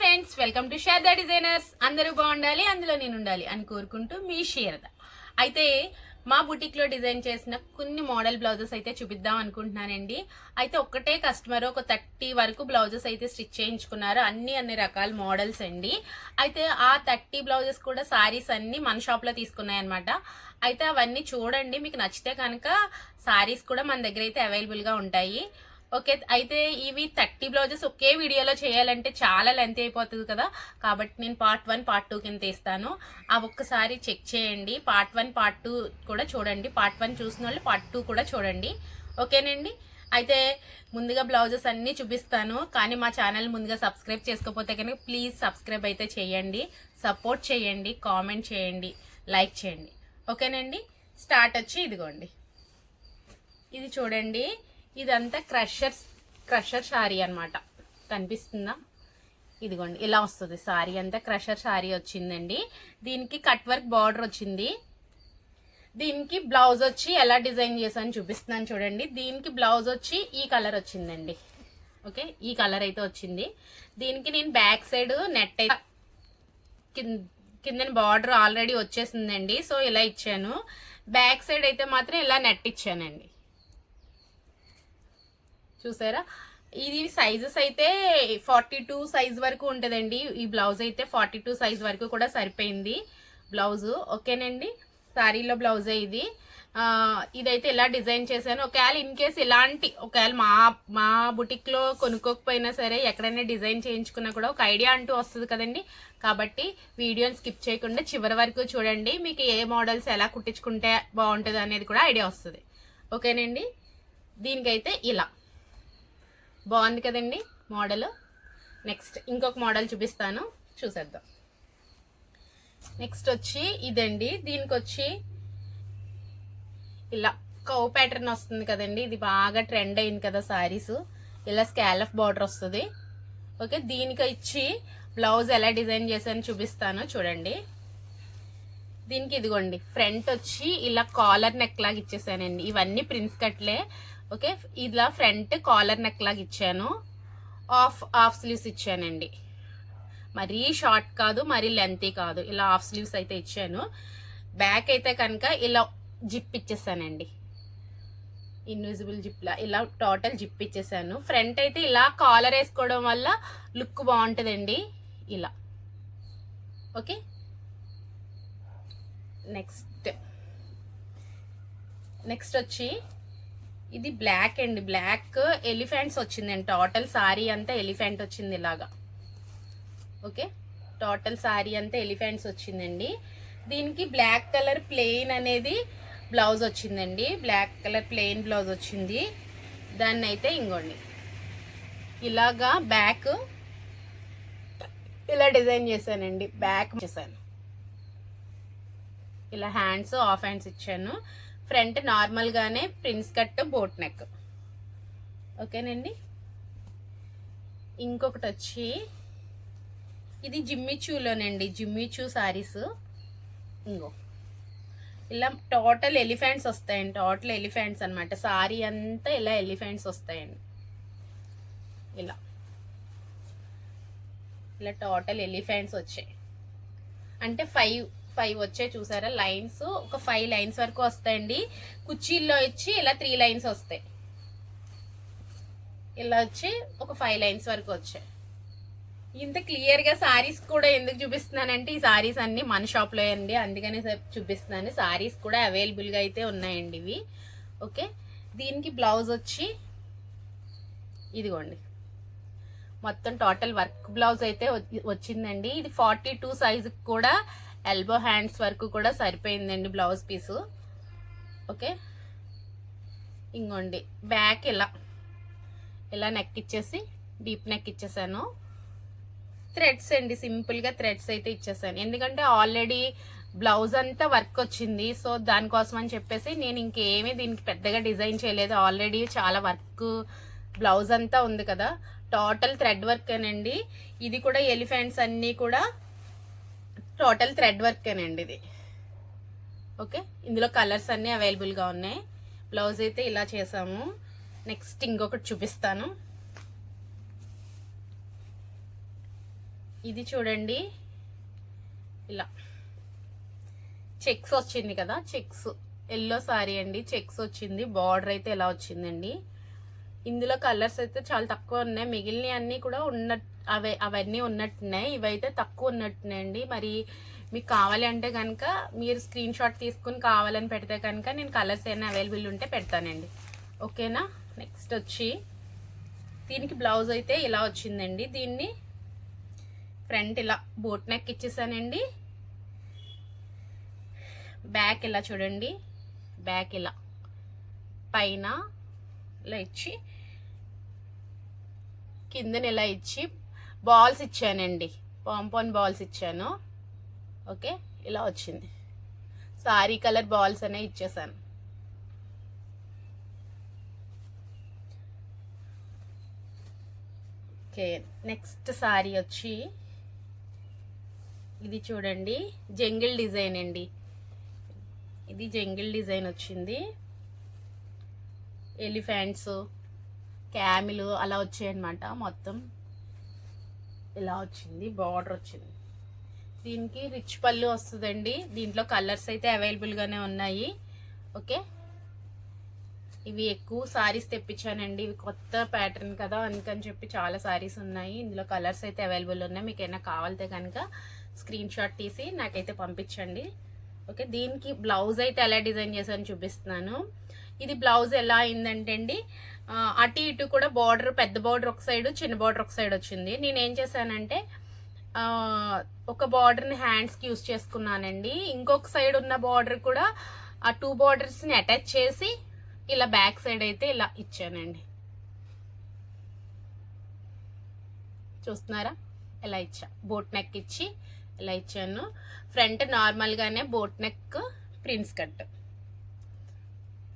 Friends, welcome to Sharada designers. అందరూ బాగుండాలి, అందులో నేను ఉండాలి అని కోరుకుంటూ మీ శారద. అయితే మా బుటిక్ లో డిజైన్ చేసిన కొన్ని మోడల్ బ్లౌజెస్ అయితే చూపిద్దాం అనుకుంటున్నానండి. అయితే ఒక్కటే కస్టమర్ ఒక 30 వరకు బ్లౌజెస్ అయితే స్టిచ్ చేయించుకున్నారు. అన్ని రకాల మోడల్స్ అండి. అయితే ఆ 30 బ్లౌజెస్ కూడా సారీస్ అన్ని మన షాప్ లో తీసుకున్నాయి అనమాట. అయితే అవన్నీ చూడండి, మీకు నచ్చితే కనుక సారీస్ కూడా మన దగ్గర అయితే అవైలబుల్ గా ఉంటాయి. ఓకే, అయితే ఇవి 30 బ్లౌజెస్ ఒకే వీడియోలో చేయాలంటే చాలా లెంత్ అయిపోతుంది కదా, కాబట్టి నేను పార్ట్ 1 పార్ట్ 2 కింద తీస్తాను. ఆ ఒక్కసారి చెక్ చేయండి. పార్ట్ 1 పార్ట్ 2 కూడా చూడండి. పార్ట్ 1 చూసిన వాళ్ళు పార్ట్ 2 కూడా చూడండి. ఓకేనండి. అయితే ముందుగా బ్లౌజెస్ అన్ని చూపిస్తాను, కానీ మా ఛానల్ ముందుగా సబ్స్క్రైబ్ చేసుకోకపోతే కనుక ప్లీజ్ సబ్స్క్రైబ్ అయితే చేయండి, సపోర్ట్ చేయండి, కామెంట్ చేయండి, లైక్ చేయండి. ఓకేనండి. స్టార్ట్ వచ్చి ఇదిగోండి, ఇది చూడండి. ఇదంతా క్రషర్ శారీ అనమాట. కనిపిస్తుందా? ఇదిగోండి, ఇలా వస్తుంది శారీ అంతా. క్రషర్ శారీ వచ్చిందండి. దీనికి కట్ వర్క్ బార్డర్ వచ్చింది. దీనికి బ్లౌజ్ వచ్చి ఎలా డిజైన్ చేశాను చూపిస్తున్నాను చూడండి. దీనికి బ్లౌజ్ వచ్చి ఈ కలర్ వచ్చిందండి. ఓకే, ఈ కలర్ అయితే వచ్చింది. దీనికి నేను బ్యాక్ సైడ్ నెట్ అయితే కింద బార్డర్ ఆల్రెడీ వచ్చేసిందండి, సో ఇలా ఇచ్చాను. బ్యాక్ సైడ్ అయితే మాత్రం ఇలా నెట్ ఇచ్చానండి. చూసారా? ఇది సైజెస్ అయితే 42 సైజ్ వరకు ఉంటుందండి. ఈ బ్లౌజ్ అయితే 42 సైజ్ వరకు కూడా సరిపోయింది బ్లౌజ్. ఓకేనండి. శారీలో బ్లౌజే ఇది. ఇదైతే ఇలా డిజైన్ చేశాను. ఒకవేళ ఇన్ కేస్ ఒకవేళ మా బుటిక్ లో కొనుక్కోకపోయినా సరే ఎక్కడైనా డిజైన్ చేయించుకున్నా కూడా ఒక ఐడియా అంటూ వస్తుంది కదండి. కాబట్టి వీడియోని స్కిప్ చేయకుండా చివరి వరకు చూడండి. మీకు ఏ మోడల్స్ ఎలా కుట్టించుకుంటే బాగుంటుంది అనేది కూడా ఐడియా వస్తుంది. ఓకేనండి. దీనికైతే ఇలా బాగుంది కదండి మోడల్. నెక్స్ట్ ఇంకొక మోడల్ చూపిస్తాను, చూసేద్దాం. నెక్స్ట్ వచ్చి ఇదండి. దీనికి వచ్చి ఇలా కౌ ప్యాటర్న్ వస్తుంది కదండి. ఇది బాగా ట్రెండ్ అయింది కదా సారీస్. ఇలా స్కాలఫ్ బార్డర్ వస్తుంది. ఓకే, దీనికి ఇచ్చి బ్లౌజ్ ఎలా డిజైన్ చేశాను చూపిస్తాను చూడండి. దీనికి ఇదిగోండి, ఫ్రంట్ వచ్చి ఇలా కాలర్ నెక్ లాగా ఇచ్చేసానండి. ఇవన్నీ ప్రిన్స్ కట్లే. ఓకే, ఇలా ఫ్రంట్ కాలర్ నెక్ లాగా ఇచ్చాను. హాఫ్ స్లీవ్స్ ఇచ్చానండి. మరీ షార్ట్ కాదు, మరీ లెంతీ కాదు. ఇలా హాఫ్ స్లీవ్స్ అయితే ఇచ్చాను. బ్యాక్ అయితే కనుక ఇలా జిప్ ఇచ్చేసానండి. ఇన్విజిబుల్ జిప్ లా ఇలా టోటల్ జిప్ ఇచ్చేసాను. ఫ్రంట్ అయితే ఇలా కాలర్ వేసుకోవడం వల్ల లుక్ బాగుంటుందండి ఇలా. ఓకే, నెక్స్ట్ వచ్చి ఇది బ్లాక్ అండి. బ్లాక్ ఎలిఫెంట్స్ వచ్చిందండి. టోటల్ సారీ అంతా ఎలిఫెంట్ వచ్చింది ఇలాగా. ఓకే, టోటల్ సారీ అంతా ఎలిఫెంట్స్ వచ్చిందండి. దీనికి బ్లాక్ కలర్ ప్లెయిన్ అనేది బ్లౌజ్ వచ్చిందండి. బ్లాక్ కలర్ ప్లెయిన్ బ్లౌజ్ వచ్చింది. దాన్ని అయితే ఇంకోండి ఇలాగా బ్యాక్ ఇలా డిజైన్ చేశానండి. బ్యాక్ చేశాను. ఇలా హ్యాండ్స్ హాఫ్ హ్యాండ్స్ ఇచ్చాను. ఫ్రంట్ నార్మల్ గానే ప్రిన్స్ కట్ బోట్ నెక్. ఓకేనండి. ఇంకొకటి వచ్చి ఇది జిమ్మిచూలోనండి. జిమ్మిచూ సారీస్. ఇంకో ఇలా టోటల్ ఎలిఫెంట్స్ వస్తాయండి. టోటల్ ఎలిఫెంట్స్ అనమాట. సారీ అంతా ఇలా ఎలిఫెంట్స్ వస్తాయండి. ఇలా టోటల్ ఎలిఫెంట్స్ వచ్చాయి. అంటే 5 వచ్చాయి చూసారా లైన్స్. ఒక 5 లైన్స్ వరకు వస్తాయండి. కుర్చీల్లో వచ్చి ఇలా 3 లైన్స్ వస్తాయి. ఇలా వచ్చి ఒక 5 లైన్స్ వరకు వచ్చాయి. ఇంత క్లియర్ గా సారీస్ కూడా ఎందుకు చూపిస్తున్నానంటే ఈ సారీస్ అన్ని మన షాప్ లో అండి, అందుకనే చూపిస్తున్నాను. సారీస్ కూడా అవైలబుల్ గా అయితే ఉన్నాయండి ఇవి. ఓకే, దీనికి బ్లౌజ్ వచ్చి ఇదిగోండి, మొత్తం టోటల్ వర్క్ బ్లౌజ్ అయితే వచ్చిందండి. ఇది 42 సైజు కూడా ఎల్బో హ్యాండ్స్ వరకు కూడా సరిపోయిందండి బ్లౌజ్ పీసు. ఓకే, ఇంకోండి బ్యాక్ ఇలా నెక్ ఇచ్చేసి డీప్ నెక్ ఇచ్చేసాను. థ్రెడ్స్ అండి, సింపుల్ గా థ్రెడ్స్ అయితే ఇచ్చేసాను. ఎందుకంటే ఆల్రెడీ బ్లౌజ్ అంతా వర్క్ వచ్చింది, సో దానికోసం అని చెప్పేసి నేను ఇంకేమీ దీనికి పెద్దగా డిజైన్ చేయలేదు. ఆల్రెడీ చాలా వర్క్ బ్లౌజ్ అంతా ఉంది కదా. టోటల్ థ్రెడ్ వర్క్ ఏనండి. ఇది కూడా ఎలిఫెంట్స్ అన్ని కూడా టోటల్ థ్రెడ్ వర్క్ ఏనండి ఇది. ఓకే, ఇందులో కలర్స్ అన్ని అవైలబుల్ గా ఉన్నాయి. బ్లౌజ్ అయితే ఇలా చేసాము. నెక్స్ట్ ఇంకొకటి చూపిస్తాను. ఇది చూడండి, ఇలా చెక్స్ వచ్చింది కదా, చెక్స్ ఎల్లో సారీ అండి, చెక్స్ వచ్చింది. బార్డర్ అయితే ఎలా వచ్చిందండి. ఇందులో కలర్స్ అయితే చాలా తక్కువ ఉన్నాయి, మిగిలిన అన్నీ కూడా అవన్నీ ఉన్నట్టున్నాయి. ఇవైతే తక్కువ ఉన్నట్టున్నాయండి. మరి మీకు కావాలి అంటే కనుక మీరు స్క్రీన్ షాట్ తీసుకుని కావాలని పెడితే కనుక నేను కలర్స్ ఏమైనా అవైలబుల్ ఉంటే పెడతానండి. ఓకేనా. నెక్స్ట్ వచ్చి దీనికి బ్లౌజ్ అయితే ఇలా వచ్చిందండి. దీన్ని ఫ్రంట్ ఇలా బోట్ నెక్ ఇచ్చేసానండి. బ్యాక్ ఇలా చూడండి, బ్యాక్ ఇలా పైన ఇలా ఇచ్చి కిందన ఇలా ఇచ్చి బాల్స్ ఇచ్చానండి, పాంపాన్ బాల్స్ ఇచ్చాను. ఓకే, ఇలా వచ్చింది. సారీ కలర్ బాల్స్ అనేవి ఇచ్చేసాను. ఓకే, నెక్స్ట్ సారీ వచ్చి ఇది చూడండి, జంగిల్ డిజైన్ అండి. ఇది జంగిల్ డిజైన్ వచ్చింది. ఎలిఫెంట్స్, క్యామిల్ అలా వచ్చాయి అన్నమాట. మొత్తం ఇలా వచ్చింది, బార్డర్ వచ్చింది. దీనికి రిచ్ పళ్ళు వస్తుందండి. దీంట్లో కలర్స్ అయితే అవైలబుల్గానే ఉన్నాయి. ఓకే, ఇవి ఎక్కువ సారీస్ తెప్పించానండి. ఇవి కొత్త ప్యాటర్న్ కదా, అందుకని చెప్పి చాలా సారీస్ ఉన్నాయి. ఇందులో కలర్స్ అయితే అవైలబుల్ ఉన్నాయి. మీకు ఏమైనా కావాలితే కనుక స్క్రీన్ షాట్ తీసి నాకైతే పంపించండి. ఓకే, దీనికి బ్లౌజ్ అయితే ఎలా డిజైన్ చేశాను చూపిస్తున్నాను. ఇది బ్లౌజ్ ఎలా అయిందంటే అండి, అటు ఇటు కూడా బార్డర్, పెద్ద బార్డర్ ఒక సైడ్, చిన్న బార్డర్ ఒక సైడ్ వచ్చింది. నేను ఏం చేశానంటే ఒక బార్డర్ని హ్యాండ్స్కి యూజ్ చేసుకున్నానండి. ఇంకొక సైడ్ ఉన్న బార్డర్ కూడా ఆ 2 బార్డర్స్ని అటాచ్ చేసి ఇలా బ్యాక్ సైడ్ అయితే ఇలా ఇచ్చానండి. చూస్తున్నారా, ఎలా ఇచ్చా, బోట్ నెక్ ఇచ్చి ఇలా ఇచ్చాను. ఫ్రంట్ నార్మల్గానే boat neck, prince cut.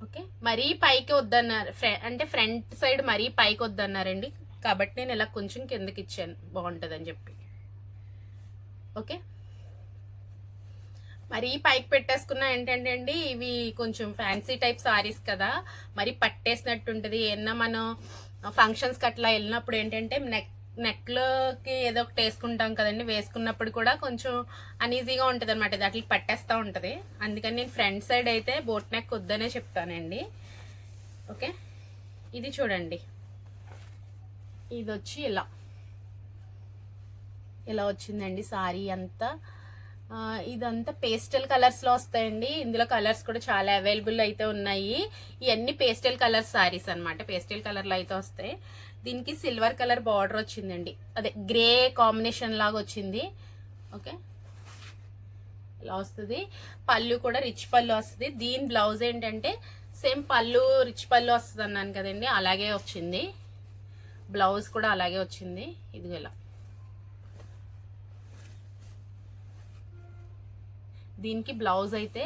Okay, మరీ పైకి వద్దన్నారు, అంటే ఫ్రంట్ సైడ్ మరీ పైకి వద్దన్నారండి, కాబట్టి నేను ఇలా కొంచెం కిందకి ఇచ్చాను, బాగుంటుందని చెప్పి. ఓకే, మరి పైకి పెట్టేసుకున్నా ఏంటంటే అండి, ఇవి కొంచెం ఫ్యాన్సీ టైప్ సారీస్ కదా, మరి పట్టేసినట్టు ఉంటుంది. ఏమన్నా మనం ఫంక్షన్స్కి అట్లా వెళ్ళినప్పుడు ఏంటంటే నెక్లోకి ఏదో ఒకటి వేసుకుంటాం కదండి, వేసుకున్నప్పుడు కూడా కొంచెం అనీజీగా ఉంటుంది అనమాట, ఇది అట్లా పట్టేస్తూ ఉంటుంది. అందుకని నేను ఫ్రంట్ సైడ్ అయితే బోట్ నెక్ వద్దనే చెప్తానండి. ఓకే, ఇది చూడండి, ఇది వచ్చి ఇలా వచ్చిందండి సారీ అంతా. ఇదంతా పేస్టల్ కలర్స్లో వస్తాయండి. ఇందులో కలర్స్ కూడా చాలా అవైలబుల్ అయితే ఉన్నాయి. ఇవన్నీ పేస్టల్ కలర్ సారీస్ అనమాట, పేస్టల్ కలర్లో అయితే వస్తాయి. దీనికి సిల్వర్ కలర్ బార్డర్ వచ్చిందండి, అదే గ్రే కాంబినేషన్ లాగా వచ్చింది. ఓకే, ఇలా వస్తుంది. పళ్ళు కూడా రిచ్ పళ్ళు వస్తుంది. దీని బ్లౌజ్ ఏంటంటే సేమ్ పళ్ళు రిచ్ పళ్ళు వస్తుంది అన్నాను కదండి, అలాగే వచ్చింది. బ్లౌజ్ కూడా అలాగే వచ్చింది. ఇది ఇలా దీనికి బ్లౌజ్ అయితే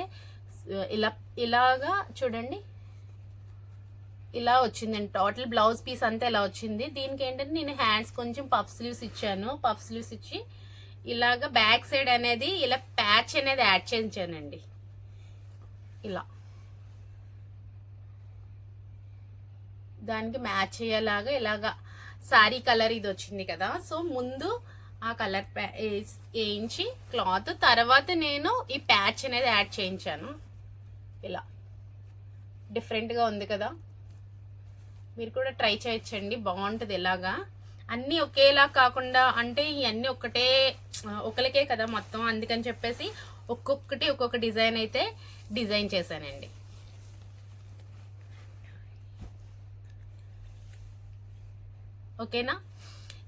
ఇలాగా చూడండి, ఇలా వచ్చిందండి. టోటల్ బ్లౌజ్ పీస్ అంతా ఇలా వచ్చింది. దీనికి ఏంటంటే నేను హ్యాండ్స్ కొంచెం పఫ్ స్లీవ్స్ ఇచ్చాను. పఫ్ స్లీవ్స్ ఇచ్చి ఇలాగా బ్యాక్ సైడ్ అనేది ఇలా ప్యాచ్ అనేది యాడ్ చేయించానండి. ఇలా దానికి మ్యాచ్ అయ్యేలాగా ఇలాగా సారీ కలర్ ఇది వచ్చింది కదా, సో ముందు ఆ కలర్ వేయించి క్లాత్, తర్వాత నేను ఈ ప్యాచ్ అనేది యాడ్ చేయించాను. ఇలా డిఫరెంట్గా ఉంది కదా, మీరు కూడా ట్రై చేయొచ్చండి, బాగుంటుంది. ఇలాగా అన్నీ ఒకేలా కాకుండా, అంటే ఇవన్నీ ఒకరికే కదా మొత్తం, అందుకని చెప్పేసి ఒక్కొక్క డిజైన్ అయితే డిజైన్ చేశానండి. ఓకేనా,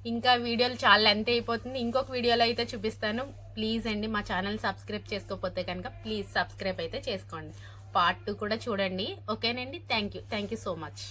ఇంకా వీడియోలు చాలా లెంత్ అయిపోతుంది. ఇంకొక వీడియోలో అయితే చూపిస్తాను. ప్లీజ్ అండి మా ఛానల్ సబ్స్క్రైబ్ చేసుకోకపోతే కనుక ప్లీజ్ సబ్స్క్రైబ్ అయితే చేసుకోండి. పార్ట్ 2 కూడా చూడండి. ఓకేనండి, థ్యాంక్ యూ సో మచ్.